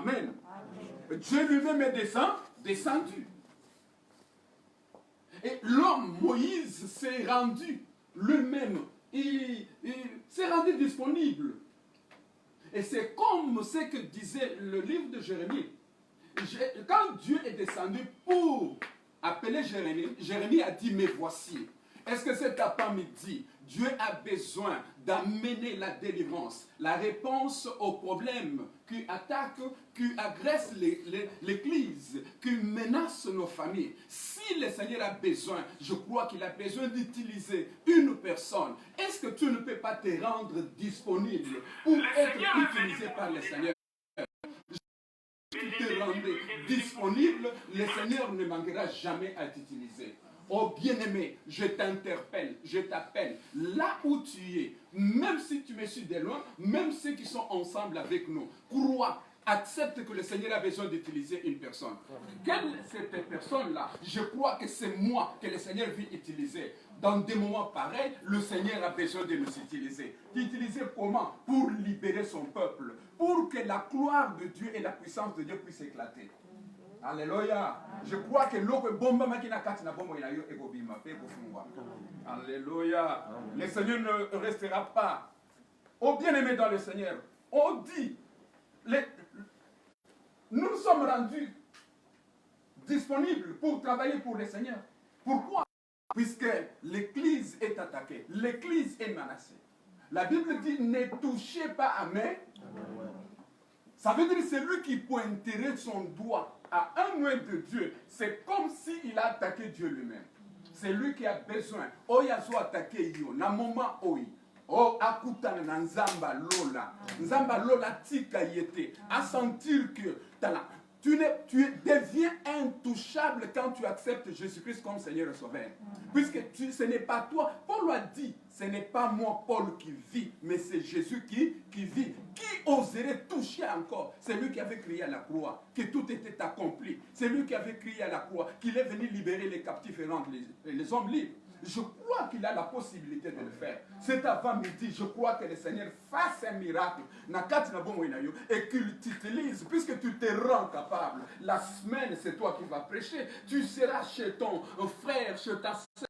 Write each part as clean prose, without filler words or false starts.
Amen. Dieu lui-même est descendu. Et l'homme, Moïse, s'est rendu lui-même. Il s'est rendu disponible. Et c'est comme ce que disait le livre de Jérémie. Quand Dieu est descendu pour appeler Jérémie, Jérémie a dit, mais voici. Est-ce que cet après-midi, Dieu a besoin d'amener la délivrance, la réponse aux problèmes qui attaquent, qui agressent l'Église, qui menacent nos familles? Si le Seigneur a besoin, je crois qu'il a besoin d'utiliser une personne. Est-ce que tu ne peux pas te rendre disponible pour être utilisé par le Seigneur? Si tu te rendais disponible, le Seigneur ne manquera jamais à t'utiliser. Oh bien-aimé, je t'interpelle, je t'appelle, là où tu es, même si tu me suis de loin, même ceux qui sont ensemble avec nous, crois, accepte que le Seigneur a besoin d'utiliser une personne. Quelle est cette personne-là? Je crois que c'est moi que le Seigneur veut utiliser. Dans des moments pareils, le Seigneur a besoin de nous utiliser. D'utiliser comment? Pour libérer son peuple, pour que la gloire de Dieu et la puissance de Dieu puissent éclater. Alléluia. Je crois que l'eau bomba makina katina bomba ina yo egobima pe kufungwa. Alléluia. Le Seigneur ne restera pas. Oh bien-aimé dans le Seigneur, on dit, nous nous sommes rendus disponibles pour travailler pour le Seigneur. Pourquoi? Puisque l'Église est attaquée, l'Église est menacée. La Bible dit, ne touchez pas à mes. Ça veut dire que celui qui pointerait son doigt à un loin de Dieu, c'est comme s'il a attaqué Dieu lui-même. C'est lui qui a besoin. Oh, il a soit attaqué yo, na moment oi. Oh, akutana na nzamba lola. Nzamba lola tika yete. À sentir que tu deviens intouchable quand tu acceptes Jésus-Christ comme Seigneur et Sauveur. Puisque ce n'est pas toi. Paul a dit, ce n'est pas moi, Paul, qui vit, mais c'est Jésus qui vit. Qui oserait toucher encore? C'est lui qui avait crié à la croix, que tout était accompli. C'est lui qui avait crié à la croix, qu'il est venu libérer les captifs et rendre les hommes libres. Je crois qu'il a la possibilité de le faire. Cet avant-midi, je crois que le Seigneur fasse un miracle et qu'il t'utilise, puisque tu te rends capable. La semaine, c'est toi qui vas prêcher. Tu seras chez ton frère, chez ta soeur.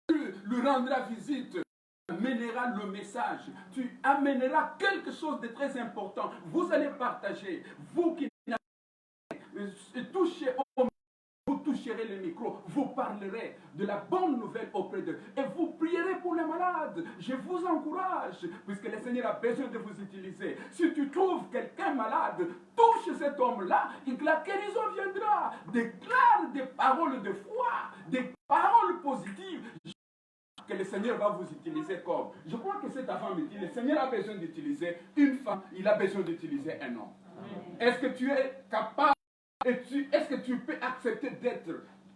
Tu lui rendras visite. Tu amèneras le message. Tu amèneras quelque chose de très important. Vous allez partager. Vous qui touchez au vous toucherez le micro, vous parlerez de la bonne nouvelle auprès d'eux et vous prierez pour les malades. Je vous encourage, puisque le Seigneur a besoin de vous utiliser. Si tu trouves quelqu'un malade, touche cet homme-là et que la guérison viendra. Déclare des paroles de foi, des paroles positives que le Seigneur va vous utiliser comme. Je crois que cet avant-midi, le Seigneur a besoin d'utiliser une femme, il a besoin d'utiliser un homme. Est-ce que tu es capable? Est-ce que tu peux accepter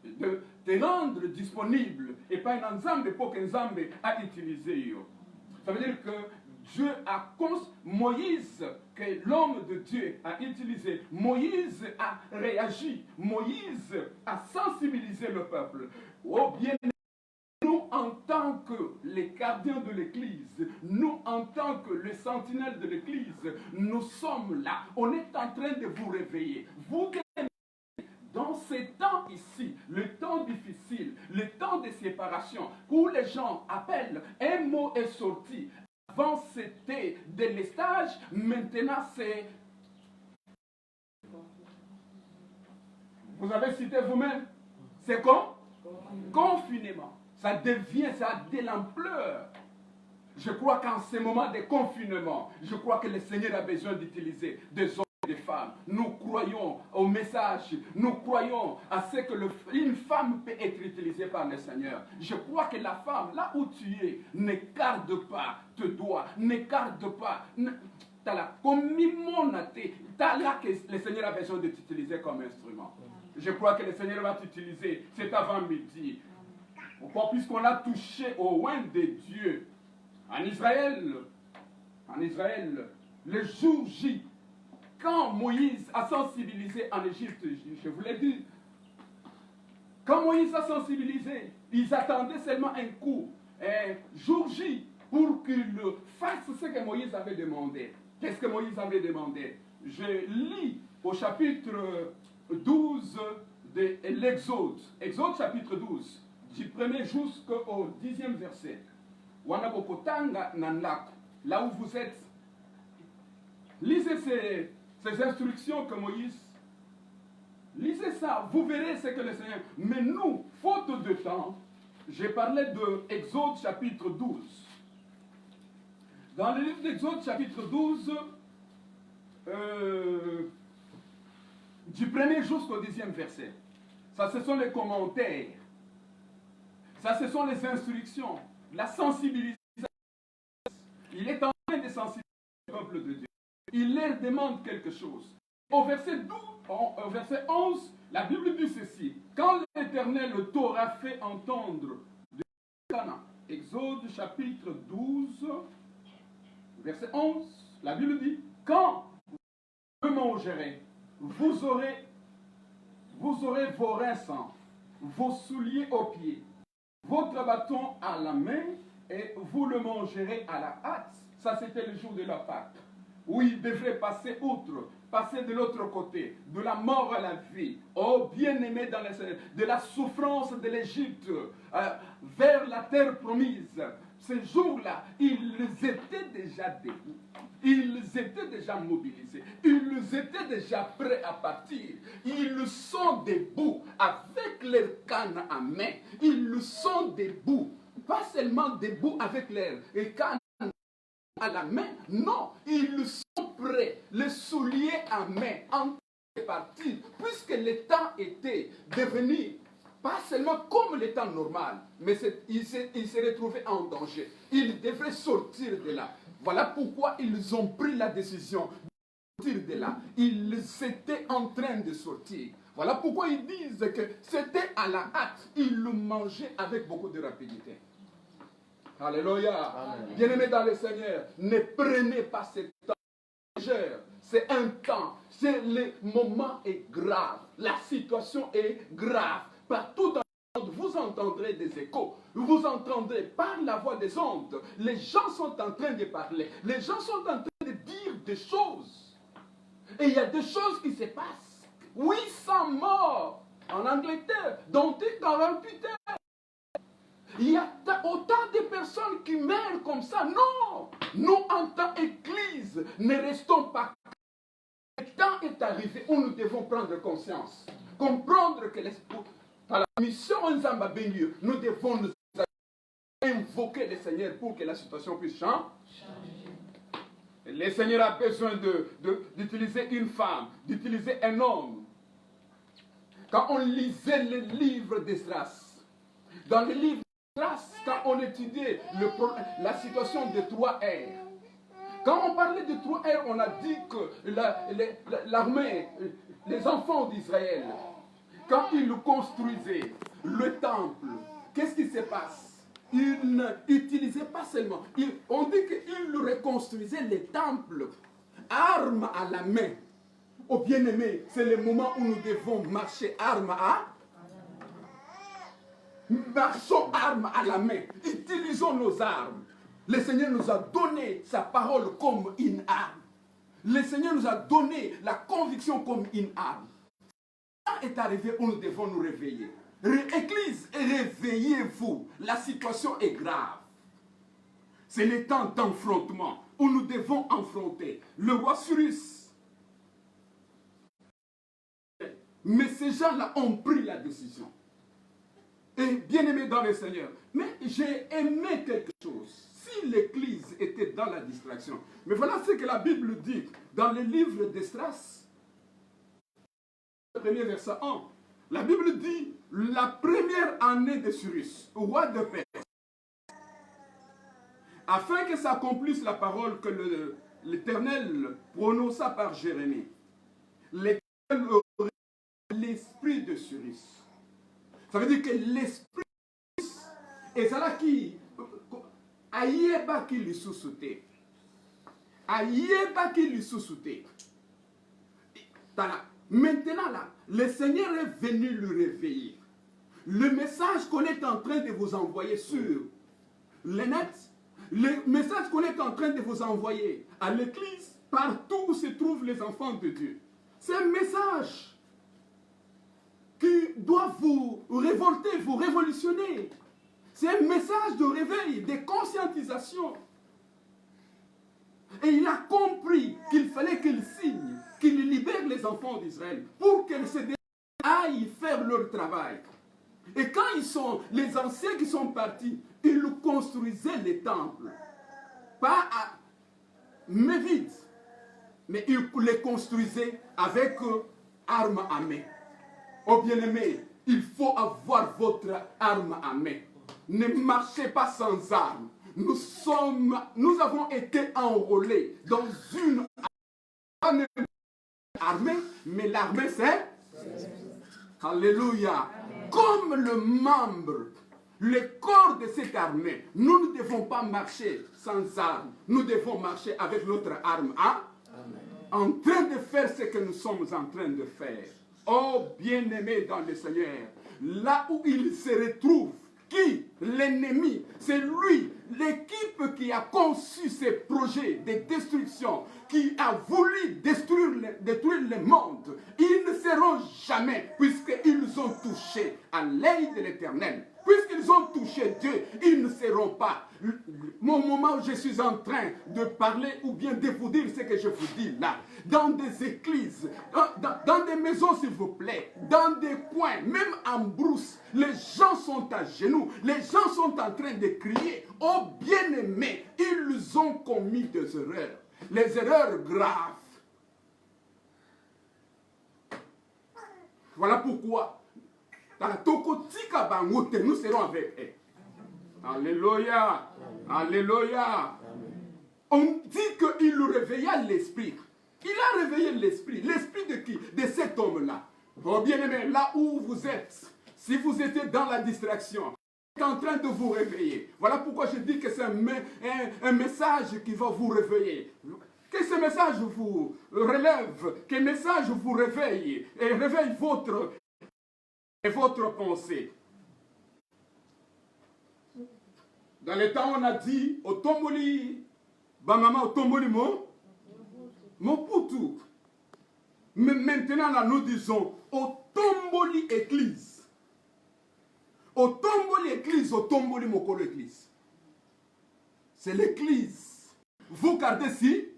de te rendre disponible et pas un ensemble pour qu'un ensemble a utilisé? Ça veut dire que Dieu a Moïse, que l'homme de Dieu a utilisé, Moïse a réagi, Moïse a sensibilisé le peuple. Oh bien, nous en tant que les gardiens de l'Église, nous en tant que les sentinelles de l'Église, nous sommes là. On est en train de vous réveiller. Vous dans ces temps ici, le temps difficile, le temps de séparation, où les gens appellent, un mot est sorti. Avant c'était délestage, maintenant c'est... Vous avez cité vous-même, c'est quoi? Confinement. Ça devient, ça a de l'ampleur. Je crois qu'en ce moment de confinement, je crois que le Seigneur a besoin d'utiliser des hommes et des femmes. Nous croyons au message, nous croyons à ce que une femme peut être utilisée par le Seigneur. Je crois que la femme, là où tu es, n'écarte pas tes doigts, n'écarte pas. Comme t'as là que le Seigneur a besoin de t'utiliser comme instrument. Je crois que le Seigneur va t'utiliser cet avant-midi. Puisqu'on a touché au loin de Dieu. En Israël, le jour J, quand Moïse a sensibilisé en Égypte, je vous l'ai dit, quand Moïse a sensibilisé, ils attendaient seulement un coup, jour J, pour qu'il fasse ce que Moïse avait demandé. Qu'est-ce que Moïse avait demandé? Je lis au chapitre 12 de l'Exode. Exode chapitre 12, du 1er jusqu'au 10e verset. Wanabokotanga Nanlak, là où vous êtes, lisez ces instructions que Moïse, lisez ça, vous verrez ce que le Seigneur... Mais nous, faute de temps, j'ai parlé de Exode chapitre 12. Dans le livre d'Exode chapitre 12, du 1er jusqu'au 10e verset, ça ce sont les commentaires, ça ce sont les instructions, la sensibilisation. Il est en train de sensibiliser le peuple de Dieu. Il leur demande quelque chose. Au verset 11, la Bible dit ceci. Quand l'Éternel t'aura fait entendre de Canaan, Exode chapitre 12, verset 11, la Bible dit, quand vous mangerez, vous aurez vos reins, vos souliers aux pieds, votre bâton à la main, et vous le mangerez à la hâte. Ça, c'était le jour de la Pâque, où il devrait passer outre, passer de l'autre côté, de la mort à la vie. Oh, bien-aimés dans les Seigneur, de la souffrance de l'Égypte vers la terre promise. Ces jours-là, ils étaient déjà debout. Ils étaient déjà mobilisés. Ils étaient déjà prêts à partir. Ils sont debout avec leur canne à main. Ils sont debout. Pas seulement debout avec leur canne à la main. Non, ils sont prêts. Les souliers à main en train de partir. Puisque le temps était devenu pas seulement comme le temps normal, mais il se retrouvait en danger. Ils devraient sortir de là. Voilà pourquoi ils ont pris la décision de sortir de là. Ils étaient en train de sortir. Voilà pourquoi ils disent que c'était à la hâte. Ils le mangeaient avec beaucoup de rapidité. Alléluia. Bien-aimés dans le Seigneur, ne prenez pas ce temps. C'est un temps. Le moment est grave. La situation est grave. Partout dans le monde, vous entendrez des échos. Vous entendrez par la voix des ondes. Les gens sont en train de parler. Les gens sont en train de dire des choses. Et il y a des choses qui se passent. 800 morts en Angleterre, dont 48 heures. Il y a autant de personnes qui meurent comme ça. Non! Nous, en tant qu'Église, ne restons pas. Le temps est arrivé où nous devons prendre conscience. Comprendre que par la mission en Zamba Bengue, nous devons nous invoquer le Seigneur pour que la situation puisse changer. Le Seigneur a besoin d'utiliser une femme, d'utiliser un homme. Quand on lisait le livre d'Esdras, dans le livre d'Esdras, quand on étudiait la situation de 3 ères, quand on parlait de 3 ères, on a dit que l'armée, les enfants d'Israël, quand ils construisaient le temple, qu'est-ce qui se passe? Ils n'utilisaient pas seulement, on dit qu'ils reconstruisaient les temples, armes à la main. Oh bien-aimés, c'est le moment où nous devons marcher armes à... Marchons armes à la main, utilisons nos armes. Le Seigneur nous a donné sa parole comme une arme. Le Seigneur nous a donné la conviction comme une arme. Le temps est arrivé où nous devons nous réveiller. Église, réveillez-vous. La situation est grave. C'est le temps d'enfrontement où nous devons affronter le roi Cyrus. Mais ces gens-là ont pris la décision. Et bien aimé dans le Seigneur. Mais j'ai aimé quelque chose. Si l'Église était dans la distraction. Mais voilà ce que la Bible dit dans le livre d'Esdras. Le premier verset 1. La Bible dit la première année de Cyrus, roi de Perse, afin que s'accomplisse la parole que l'Éternel prononça par Jérémie. L'Éternel aurait l'esprit de Cyrus. Ça veut dire que l'esprit de Cyrus est ça là qui ayeba qui lui sous-souté. Ayeba qui lui sous-souté. Maintenant là, le Seigneur est venu le réveiller. Le message qu'on est en train de vous envoyer sur le net, le message qu'on est en train de vous envoyer à l'église, partout où se trouvent les enfants de Dieu, C'est un message qui doit vous révolter, vous révolutionner. C'est un message de réveil, de conscientisation. Et il a compris qu'il fallait qu'il signe, qu'il libère les enfants d'Israël pour qu'ils se aillent faire leur travail. Et quand les anciens qui sont partis, ils construisaient les temples. Pas mais vite. Mais ils les construisaient avec armes à main. Oh bien-aimé, il faut avoir votre arme à main. Ne marchez pas sans armes. Nous avons été enrôlés dans une armée, mais l'armée c'est Alléluia. Comme le membre, le corps de cette armée, nous ne devons pas marcher sans armes. Nous devons marcher avec notre arme, hein? En train de faire ce que nous sommes en train de faire. Oh bien-aimé dans le Seigneur, là où il se retrouve, qui? L'ennemi, c'est lui, l'équipe qui a conçu ces projets de destruction, qui a voulu détruire le monde. Ils ne seront jamais, puisqu'ils ont touché à l'œil de l'Éternel. Puisqu'ils ont touché Dieu, ils ne seront pas. Mon moment où je suis en train de parler ou bien de vous dire ce que je vous dis là, dans des églises, dans des maisons s'il vous plaît, dans des coins, même en brousse, les gens sont à genoux, les gens sont en train de crier, oh bien-aimés, ils ont commis des erreurs, les erreurs graves. Voilà pourquoi nous serons avec eux. Alléluia. Alléluia. On dit qu'il réveilla l'esprit. Il a réveillé l'esprit. L'esprit de qui? De cet homme-là. Oh bien-aimé, là où vous êtes, si vous étiez dans la distraction, vous êtes en train de vous réveiller. Voilà pourquoi je dis que c'est un message qui va vous réveiller. Que ce message vous relève, que ce message vous réveille et réveille votre pensée. Dans le temps, on a dit, au tomboli, maman, au tomboli, mon poutou. Mais maintenant, là, nous disons, au tomboli église. Au tomboli église, au tomboli mokolo église. C'est l'église. Vous gardez si?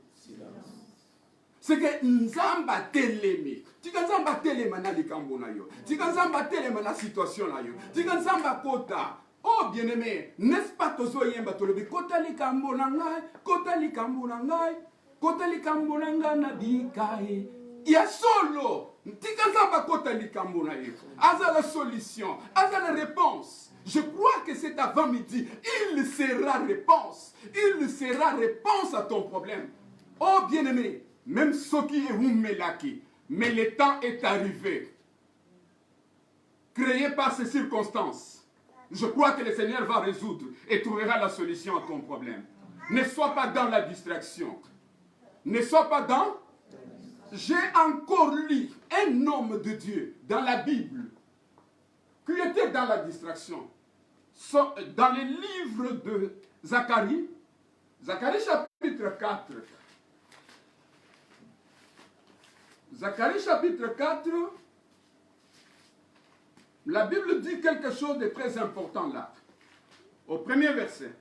C'est que Nzamba telemi. Tika Nzamba telema na likambo na yo. Tika Nzamba telema na situation na yo. Tika Nzamba kota. Oh bien-aimé, n'est-ce pas tozo yemba tolobi kota likambo na ngai, kota likambo na ngai, kota likambo na ngai na dikae. Ya solo. Tika Nzamba kota likambo na yo. Aza la solution, aza la réponse. Je crois que cet avant-midi, il sera réponse. Il sera réponse à ton problème. Oh bien-aimé, même ce qui est Humelaki, mais le temps est arrivé. Créé par ces circonstances, je crois que le Seigneur va résoudre et trouvera la solution à ton problème. Ne sois pas dans la distraction. Ne sois pas dans... J'ai encore lu un homme de Dieu dans la Bible qui était dans la distraction. Dans les livres de Zacharie, Zacharie chapitre 4. Zacharie chapitre 4, la Bible dit quelque chose de très important là. Au premier verset.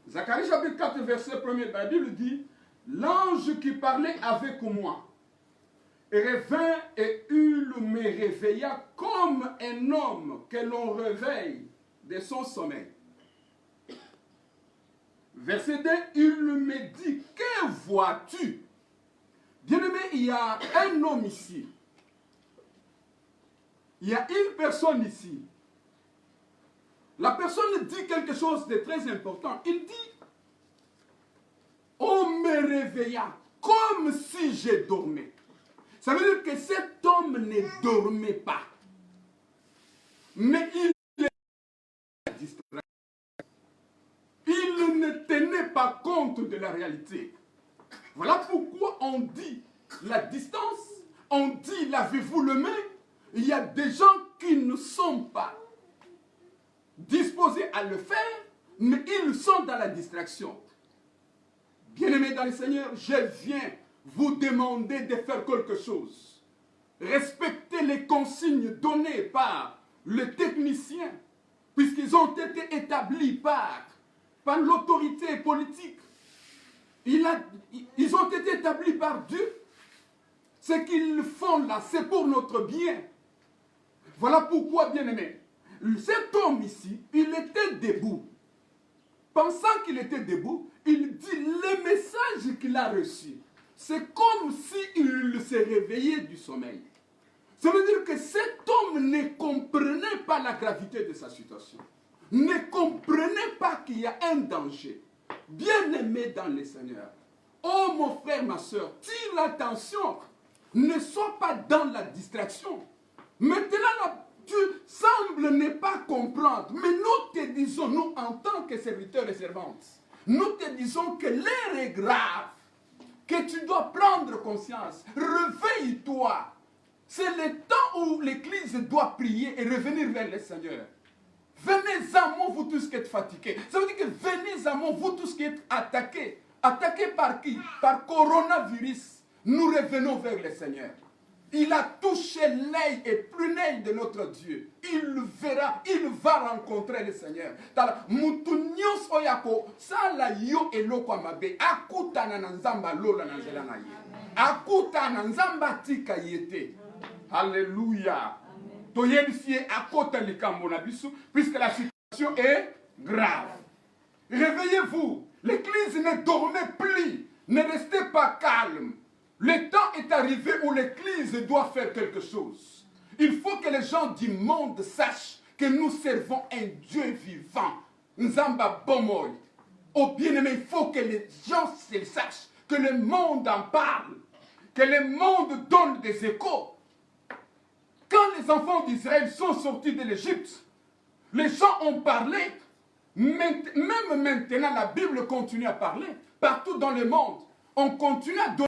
Zacharie chapitre 4, verset 1er, la Bible dit, l'ange qui parlait avec moi revint et il me réveilla comme un homme que l'on réveille de son sommeil. Verset 2, il me dit, que vois-tu? Bien-aimé, il y a un homme ici. Il y a une personne ici. La personne dit quelque chose de très important. Il dit, on me réveilla comme si je dormais. Ça veut dire que cet homme ne dormait pas. Mais il est distrait. Il ne tenait pas compte de la réalité. Voilà pourquoi on dit la distance, on dit lavez-vous les mains. Il y a des gens qui ne sont pas disposés à le faire mais ils sont dans la distraction. Bien-aimés dans le Seigneur, je viens vous demander de faire quelque chose. Respectez les consignes données par le technicien, puisqu'ils ont été établis par l'autorité politique. Ils ont été établis par Dieu. Ce qu'ils font là, c'est pour notre bien. Voilà pourquoi, bien-aimés, cet homme ici, il était debout. Pensant qu'il était debout, il dit le message qu'il a reçu. C'est comme s'il se réveillait du sommeil. Ça veut dire que cet homme ne comprenait pas la gravité de sa situation. Ne comprenait pas qu'il y a un danger. Bien-aimé dans le Seigneur. Oh mon frère, ma soeur, tire l'attention. Ne sois pas dans la distraction. Maintenant, là, tu sembles ne pas comprendre. Mais nous te disons, nous en tant que serviteurs et servantes, nous te disons que l'heure est grave. Que tu dois prendre conscience. Réveille-toi. C'est le temps où l'Église doit prier et revenir vers le Seigneur. Venez à moi, vous tous qui êtes fatigués. Ça veut dire que venez à moi, vous tous qui êtes attaqués. Attaqués par qui? Par coronavirus. Nous revenons vers le Seigneur. Il a touché l'œil et prunelle de notre Dieu. Il verra, il va rencontrer le Seigneur. Mutunios oyako, sala yo eloko amabe, akuta na nzamba lola na nzela na ye. Akuta na nzamba tika yete. Alléluia. Puisque la situation est grave. Réveillez-vous. L'Église ne dormait plus. Ne restez pas calme. Le temps est arrivé où l'Église doit faire quelque chose. Il faut que les gens du monde sachent que nous servons un Dieu vivant. Nzamba Bomoy. Au bien-aimé, il faut que les gens sachent, que le monde en parle, que le monde donne des échos. Quand les enfants d'Israël sont sortis de l'Égypte, les gens ont parlé. Même maintenant, la Bible continue à parler. Partout dans le monde, on continue à donner